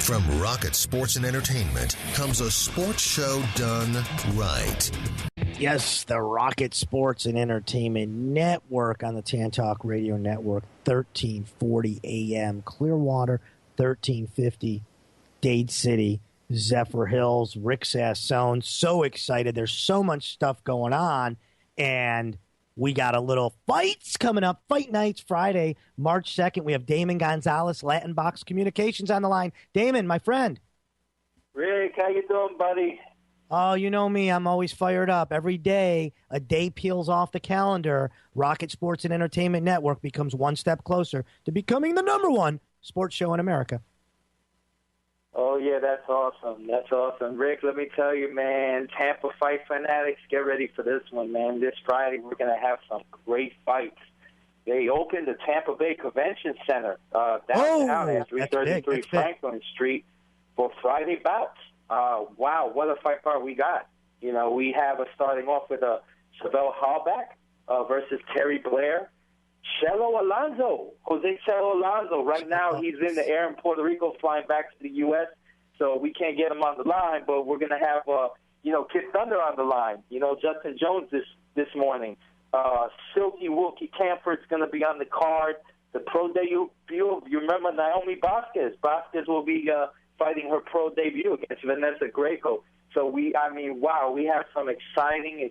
From Rocket Sports and Entertainment comes a sports show done right. Yes, the Rocket Sports and Entertainment Network on the Tantalk Radio Network, 1340 AM, Clearwater, 1350, Dade City, Zephyr Hills, Rick Sassone. So excited. There's so much stuff going on, and we got a little fights coming up. Fight nights Friday, March 2nd. We have Damon Gonzalez, Latinbox Communications on the line. Damon, my friend. Rick, how you doing, buddy? Oh, you know me. I'm always fired up. Every day, a day peels off the calendar. Rocket Sports and Entertainment Network becomes one step closer to becoming the #1 sports show in America. Oh, yeah, that's awesome. That's awesome. Rick, let me tell you, man, Tampa fight fanatics, get ready for this one, man. This Friday, we're going to have some great fights. They opened the Tampa Bay Convention Center downtown at 333 Franklin Street for Friday bouts. Wow, what a fight card we got. You know, we have starting off with Chevelle Hallback versus Terry Blair. Jose Chelo Alonso. Right now, he's in the air in Puerto Rico, flying back to the U.S., so we can't get him on the line, but we're going to have, Kid Thunder on the line. You know, Justin Jones this morning. Silky Wilkie Camford's going to be on the card. The pro debut, you remember Naomi Vasquez. Vasquez will be fighting her pro debut against Vanessa Greco. So we have some exciting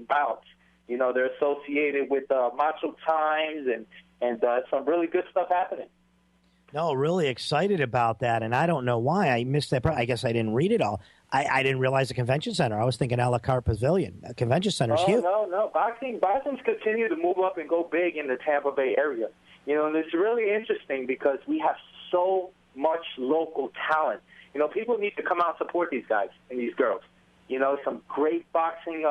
bouts. You know, they're associated with Macho Times and some really good stuff happening. No, really excited about that, and I don't know why I missed that. I guess I didn't read it all. I didn't realize the convention center. I was thinking a la carte pavilion. Convention center's huge. No. Boxing's continue to move up and go big in the Tampa Bay area. You know, and it's really interesting because we have so much local talent. You know, people need to come out and support these guys and these girls. You know, some great boxing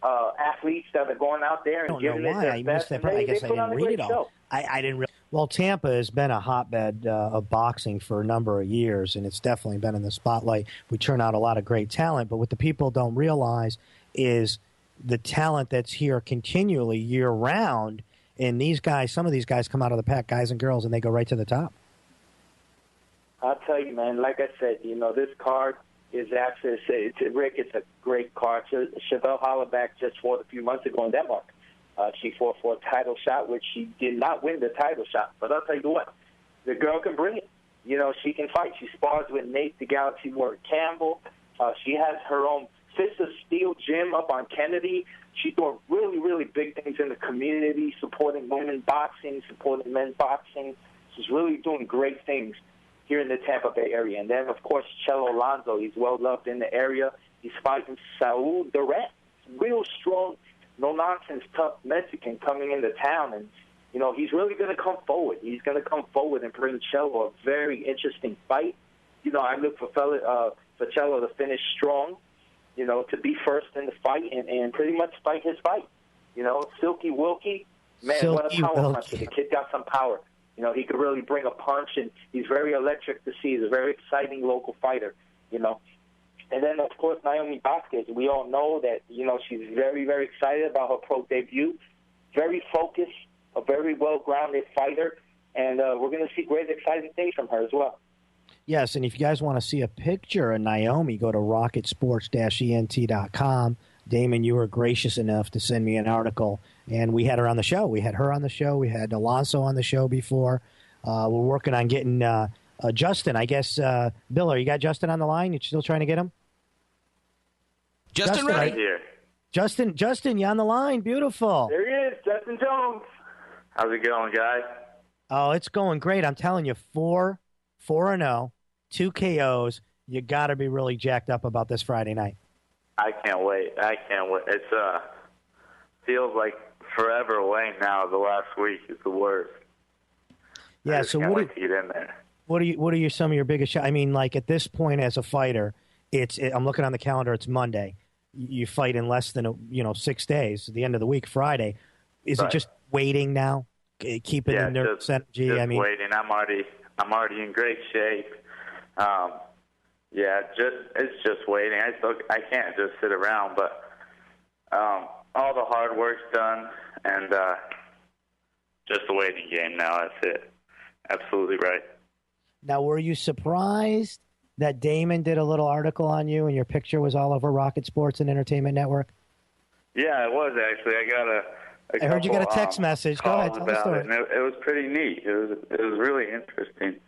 athletes that are going out there and giving it their best. I guess I didn't read it all. I didn't realize. Well, Tampa has been a hotbed of boxing for a number of years, and it's definitely been in the spotlight. We turn out a lot of great talent, but what the people don't realize is the talent that's here continually year-round, and these guys, some of these guys come out of the pack, guys and girls, and they go right to the top. I'll tell you, man, like I said, you know, this card is actually, Rick, it's a great card. Chevelle Hallback just fought a few months ago in Denmark. She fought for a title shot, which she did not win the title shot. But I'll tell you what, the girl can bring it. You know, she can fight. She spars with Nate the Galaxy Warrior Campbell. She has her own Fist of Steel gym up on Kennedy. She's doing really, really big things in the community, supporting women boxing, supporting men's boxing. She's really doing great things here in the Tampa Bay area. And then, of course, Chelo Alonso. He's well-loved in the area. He's fighting Saul Durant. Real strong, no-nonsense, tough Mexican coming into town. And, you know, he's really going to come forward. He's going to come forward and bring Chelo a very interesting fight. You know, I look for Chelo to finish strong, you know, to be first in the fight and pretty much fight his fight. You know, Silky Wilkie, man, what a power puncher. The kid got some power. You know, he could really bring a punch, and he's very electric to see. He's a very exciting local fighter, you know. And then, of course, Naomi Vasquez. We all know that, you know, she's very, very excited about her pro debut. Very focused, a very well-grounded fighter, and we're going to see great, exciting things from her as well. Yes, and if you guys want to see a picture of Naomi, go to rocketsports-ent.com. Damon, you were gracious enough to send me an article, and we had her on the show. We had her on the show. We had Alonso on the show before. We're working on getting Justin. I guess, Bill, you got Justin on the line? You still trying to get him? Justin, right here. Justin, you on the line? Beautiful. There he is, Justin Jones. How's it going, guys? Oh, it's going great. I'm telling you, 4-0, 2 KOs. You got to be really jacked up about this Friday night. I can't wait. It's feels like forever away now. The last week is the worst. Yeah. So what? To get in there. What are some of your biggest shots? I mean, like at this point as a fighter, I'm looking on the calendar. It's Monday. You fight in less than 6 days. At the end of the week, Friday. Is it just waiting now? Keeping the nervous energy. Just waiting. I'm already in great shape. It's just waiting. I can't just sit around, but all the hard work's done, and just the waiting game now. That's it. Absolutely right. Now, were you surprised that Damon did a little article on you and your picture was all over Rocket Sports and Entertainment Network? Yeah, it was actually. I got I heard you got a text message. Go ahead, tell the story. And it was pretty neat. It was really interesting.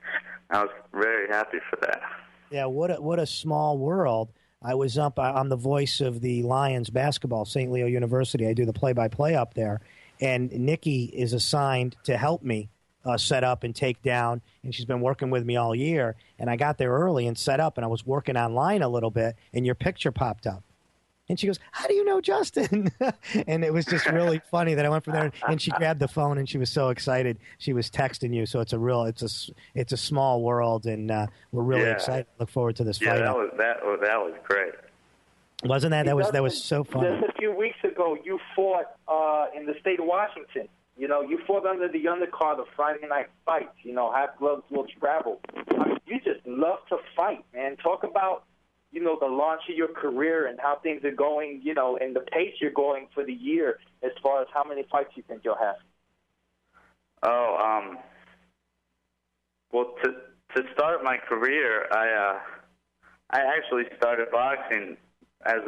I was very happy for that. Yeah, what a small world. I was up. I'm the voice of the Lions basketball, St. Leo University. I do the play-by-play up there, and Nikki is assigned to help me set up and take down, and she's been working with me all year. And I got there early and set up, and I was working online a little bit, and your picture popped up. And she goes, "How do you know Justin?" And it was just really funny that I went from there, and she grabbed the phone, and she was so excited. She was texting you, so it's a small world, and we're really excited. Look forward to this fight. Yeah, that was great. Wasn't that? That was so fun. Just a few weeks ago, you fought in the state of Washington. You know, you fought under the undercard of Friday Night Fights. You know, Half Gloves Will Travel. I mean, you just love to fight, man. Talk about, you know, the launch of your career and how things are going, you know, and the pace you're going for the year as far as how many fights you think you'll have. Well, to start my career, I actually started boxing as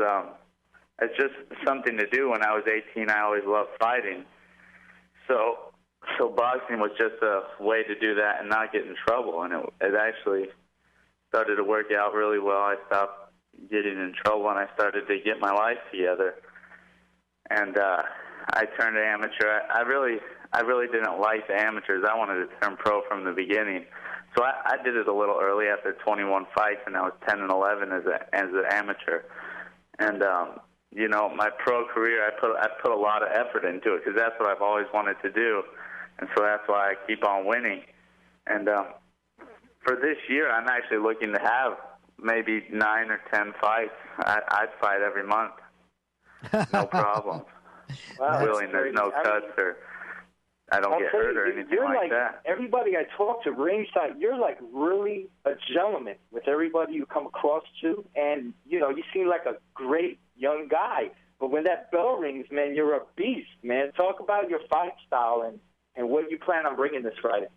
just something to do when I was 18. I always loved fighting. So boxing was just a way to do that and not get in trouble, and it actually started to work out really well. I stopped getting in trouble, and I started to get my life together. And I turned amateur. I really didn't like the amateurs. I wanted to turn pro from the beginning. So I did it a little early after 21 fights, and I was 10 and 11 as an amateur. And you know, my pro career, I put a lot of effort into it because that's what I've always wanted to do, and so that's why I keep on winning. And for this year, I'm actually looking to have maybe 9 or 10 fights. I'd fight every month, no problem. Wow, Willing, there's no cuts or I don't get hurt or anything like that. Everybody I talk to ringside, you're like really a gentleman with everybody you come across to, and you know, you seem like a great young guy. But when that bell rings, man, you're a beast, man. Talk about your fight style and what you plan on bringing this Friday.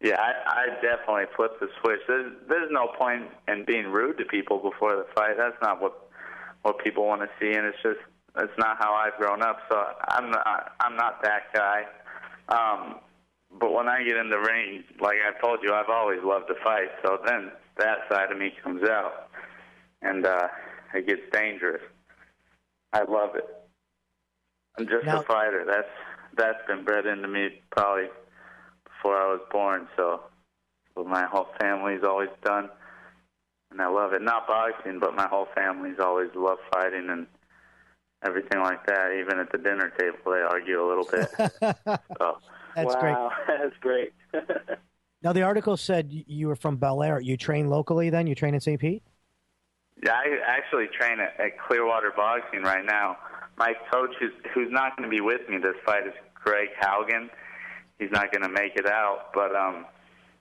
Yeah, I definitely flip the switch. There's no point in being rude to people before the fight. That's not what people want to see, and it's not how I've grown up. So I'm not that guy. But when I get in the ring, like I told you, I've always loved to fight. So then that side of me comes out, and it gets dangerous. I love it. I'm just a fighter. That's been bred into me probably before I was born. So what my whole family's always done, and I love it. Not boxing, but my whole family's always loved fighting and everything like that. Even at the dinner table, they argue a little bit. So. That's great. That's great. Now, the article said you were from Bel Air. You train locally then? You train in St. Pete? Yeah, I actually train at Clearwater Boxing right now. My coach, who's not going to be with me this fight, is Greg Haugen. He's not going to make it out. But,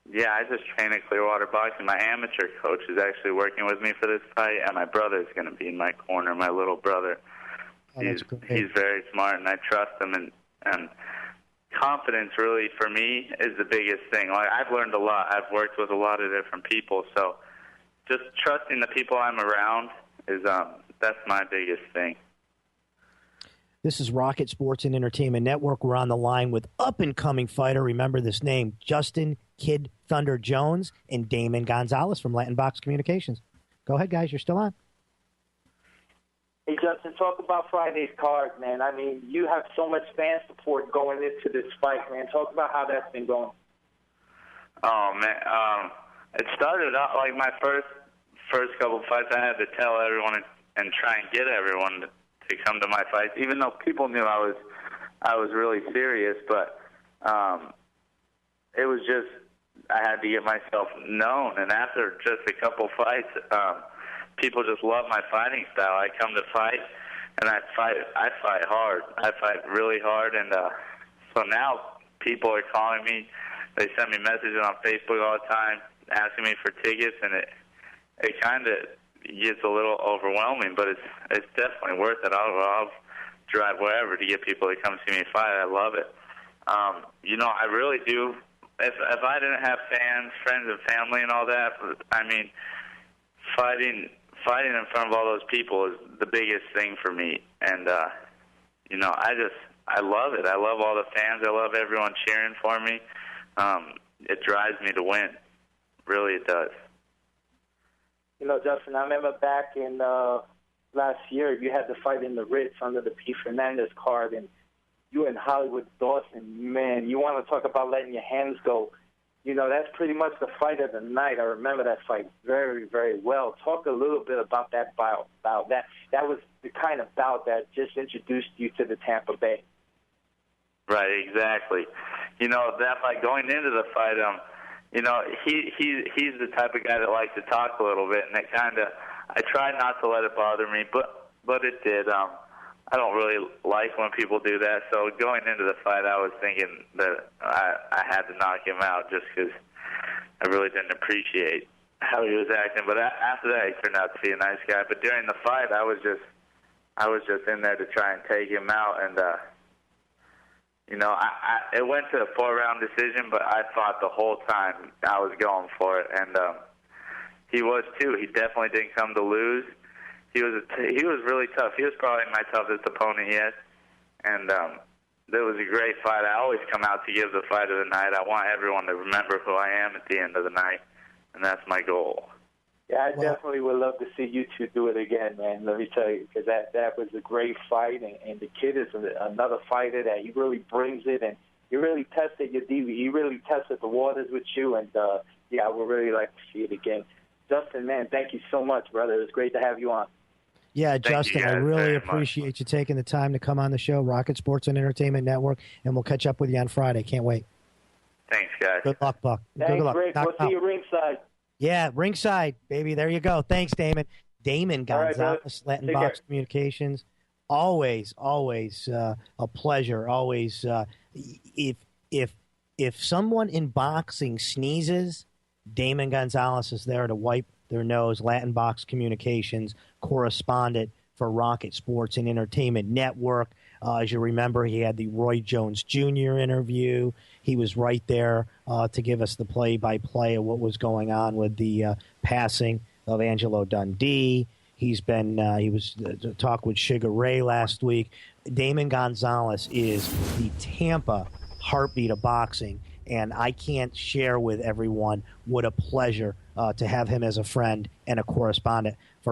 yeah, I just train at Clearwater Boxing. My amateur coach is actually working with me for this fight, and my brother is going to be in my corner, my little brother. Oh, he's very smart, and I trust him. And confidence, really, for me, is the biggest thing. Like, I've learned a lot. I've worked with a lot of different people, so just trusting the people I'm around is that's my biggest thing. This is Rocket Sports and Entertainment Network. We're on the line with up-and-coming fighter. Remember this name, Justin Kid Thunder Jones and Damon Gonzalez from Latinbox Communications. Go ahead, guys. You're still on. Hey, Justin, talk about Friday's card, man. I mean, you have so much fan support going into this fight, man. Talk about how that's been going. Oh, man. It started out like my first couple fights. I had to tell everyone and try and get everyone to come to my fights, even though people knew I was really serious. But it was just I had to get myself known. And after just a couple fights, people just love my fighting style. I come to fight, and I fight hard. I fight really hard, and so now people are calling me. They send me messages on Facebook all the time, asking me for tickets, and it kind of gets a little overwhelming, but it's definitely worth it. I'll drive wherever to get people to come see me fight. I love it. You know, I really do if I didn't have fans, friends, and family and all that, I mean, fighting in front of all those people is the biggest thing for me. And you know, I love it. I love all the fans. I love everyone cheering for me. It drives me to win. Really, it does. You know, Justin, I remember back in last year, you had the fight in the Ritz under the P. Fernandez card, and you and Hollywood Dawson, man, you want to talk about letting your hands go. You know, that's pretty much the fight of the night. I remember that fight very, very well. Talk a little bit about that bout. That was the kind of bout that just introduced you to the Tampa Bay. Right, exactly. You know, that fight, going into the fight, you know, he's the type of guy that likes to talk a little bit, and it kind of, I try not to let it bother me, but it did. I don't really like when people do that, so going into the fight, I was thinking that I had to knock him out just because I really didn't appreciate how he was acting. But after that, he turned out to be a nice guy. But during the fight, I was just in there to try and take him out, and you know, it went to a 4-round decision, but I fought the whole time. I was going for it, and he was too. He definitely didn't come to lose. He was really tough. He was probably my toughest opponent yet, and it was a great fight. I always come out to give the fight of the night. I want everyone to remember who I am at the end of the night, and that's my goal. Yeah, I definitely would love to see you two do it again, man. Let me tell you, because that was a great fight, and the kid is another fighter that he really brings it, and he really tested your DV. He really tested the waters with you, and yeah, I would really like to see it again. Justin, man, thank you so much, brother. It was great to have you on. Yeah, Justin, I really appreciate you taking the time to come on the show, Rocket Sports and Entertainment Network, and we'll catch up with you on Friday. Can't wait. Thanks, guys. Good luck, Buck. Thanks, Good luck. Rick. We'll see you ringside. Yeah, ringside, baby. There you go. Thanks, Damon. Damon Gonzalez, Latinbox Communications. Always a pleasure. Always, if someone in boxing sneezes, Damon Gonzalez is there to wipe their nose. Latinbox Communications correspondent for Rocket Sports and Entertainment Network. As you remember, he had the Roy Jones Jr. interview. He was right there to give us the play-by-play of what was going on with the passing of Angelo Dundee. He was talk with Sugar Ray last week. Damon Gonzalez is the Tampa heartbeat of boxing, and I can't share with everyone what a pleasure to have him as a friend and a correspondent for